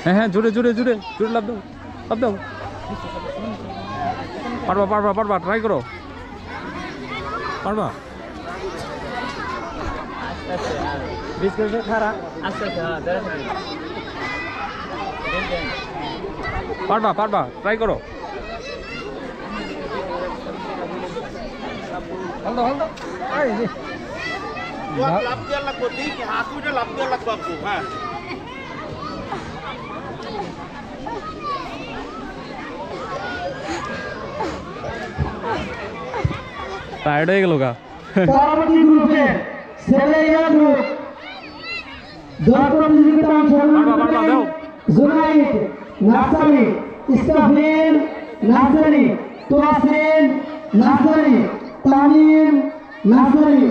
হ্যাঁ হ্যাঁ, জোরে জোরে জোরে জোরে লাভ দাও, লাভ দাও। পারবা পারবা পারবা, ট্রাই করো, পারবা। পারবা পারবা, ট্রাই করো। লাভ দেওয়ার লাগবো, দেখি হাত উঠে লাভ দেওয়ার লাগবো আপু। হ্যাঁ টায়ার্ড হয়ে গেল গা। পরবর্তী গ্রুপে সেলেরিয়া গ্রুপ দল প্রতিযোগিতা অংশগ্রহণ করবেন জুনাইদ নাসারি, ইস্তাফিন নাসারি, তোয়াসিন নাসারি, তামিম নাসারি।